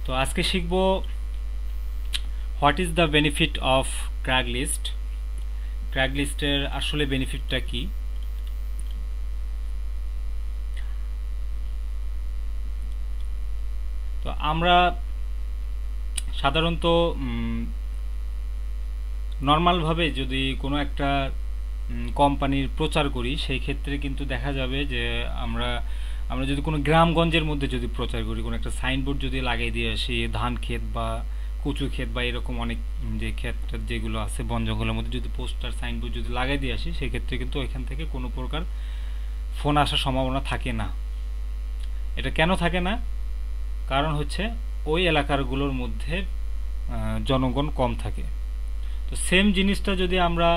তো আজকে শিখব what is the benefit of Craigslist. ক্র্যাগলিস্টের আসলে বেনিফিটটা কি। তো আমরা সাধারণত নর্মালভাবে যদি কোনো একটা কোম্পানির প্রচার করি, সেই ক্ষেত্রে কিন্তু দেখা যাবে যে আমরা আমরা যদি কোনো গ্রামগঞ্জের মধ্যে যদি প্রচার করি, কোনো একটা সাইনবোর্ড যদি লাগিয়ে দিয়ে আসি, ধান ক্ষেত বা কচু ক্ষেত বা এরকম অনেক যে ক্ষেত যেগুলো আছে বন জঙ্গলের মধ্যে যদি পোস্টার সাইনবোর্ড যদি লাগাই দিয়ে আসি, সেক্ষেত্রে কিন্তু ওইখান থেকে কোনো প্রকার ফোন আসার সম্ভাবনা থাকে না। এটা কেন থাকে না? কারণ হচ্ছে ওই এলাকাগুলোর মধ্যে জনগণ কম থাকে। তো সেম জিনিসটা যদি আমরা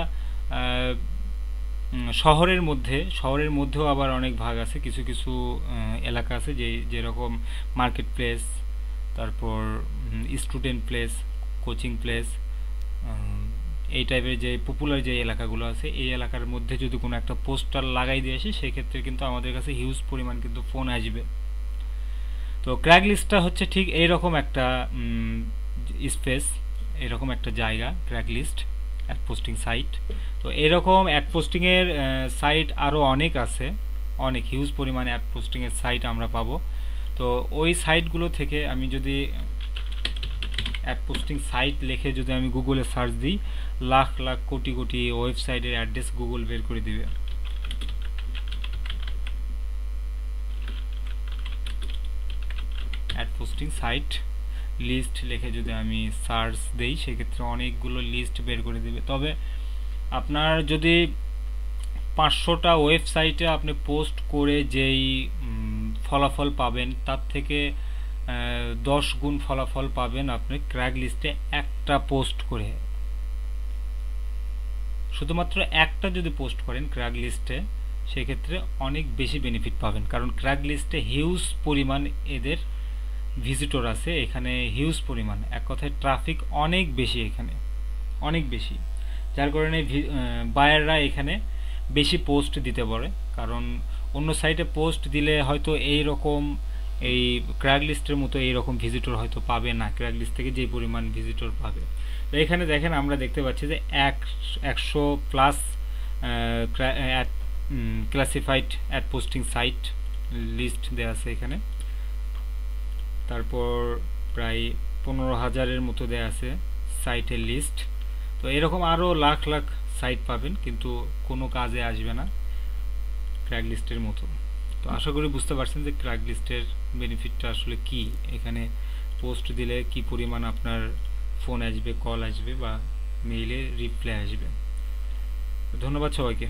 শহরের মধ্যেও আবার অনেক ভাগ আছে, কিছু কিছু এলাকা আছে যেরকম মার্কেট প্লেস, তারপর স্টুডেন্ট প্লেস, কোচিং প্লেস, এই টাইপের যে পপুলার যে এলাকাগুলো আছে, এই এলাকার মধ্যে যদি কোনো একটা পোস্টার লাগাই দিয়ে আসি, সেক্ষেত্রে কিন্তু আমাদের কাছে হিউজ পরিমাণ কিন্তু ফোন আসবে। তো ক্র্যাগলিস্টটা হচ্ছে ঠিক এইরকম একটা স্পেস, এরকম একটা জায়গা ক্র্যাগলিস্ট, অ্যাড পোস্টিং সাইট। তো এরকম অ্যাড পোস্টিংয়ের সাইট আরও অনেক আছে, অনেক হিউজ পরিমাণে অ্যাড পোস্টিংয়ের সাইট আমরা পাবো। তো ওই সাইটগুলো থেকে আমি যদি অ্যাড পোস্টিং সাইট লিখে যদি আমি গুগলে সার্চ দিই, লাখ লাখ কোটি কোটি ওয়েবসাইটের অ্যাড্রেস গুগল বের করে দিবে। অ্যাড পোস্টিং সাইট লিস্ট লিখে যদি আমি সার্চ দেই, সেক্ষেত্রে অনেকগুলো লিস্ট বের করে দিবে। তবে আপনার যদি 500টা ওয়েবসাইটে আপনি পোস্ট করে যেই ফলাফল পাবেন, তার থেকে 10 গুণ ফলাফল পাবেন আপনি ক্র্যাগলিস্টে একটা পোস্ট করে। শুধুমাত্র একটা যদি পোস্ট করেন ক্র্যাগলিস্টে, সেক্ষেত্রে অনেক বেশি বেনিফিট পাবেন, কারণ ক্র্যাগলিস্টে হিউজ পরিমাণ এদের ভিজিটর আছে, এখানে হিউজ পরিমাণ, এক কথায় ট্রাফিক অনেক বেশি, এখানে অনেক বেশি, যার কারণে বায়াররা এখানে বেশি পোস্ট দিতে পারে। কারণ অন্য সাইটে পোস্ট দিলে হয়তো এই ক্র্যাগলিস্টের মতো এইরকম ভিজিটর হয়তো পাবে না, ক্র্যাগলিস্ট থেকে যে পরিমাণ ভিজিটর পাবে। তো এখানে দেখেন, আমরা দেখতে পাচ্ছি যে 100+ classified ad posting site list দেওয়া আছে এখানে। তারপর প্রায় 15,000-এর মতো দেওয়া আছে সাইটের লিস্ট। তো এরকম আরও লাখ লাখ সাইট পাবেন, কিন্তু কোনো কাজে আসবে না ক্র্যাগলিস্টের মতো। তো আশা করি বুঝতে পারছেন যে ক্র্যাগলিস্টের বেনিফিটটা আসলে কি, এখানে পোস্ট দিলে কি পরিমাণ আপনার ফোন আসবে, কল আসবে বা মেইলে রিপ্লাই আসবে। ধন্যবাদ সবাইকে।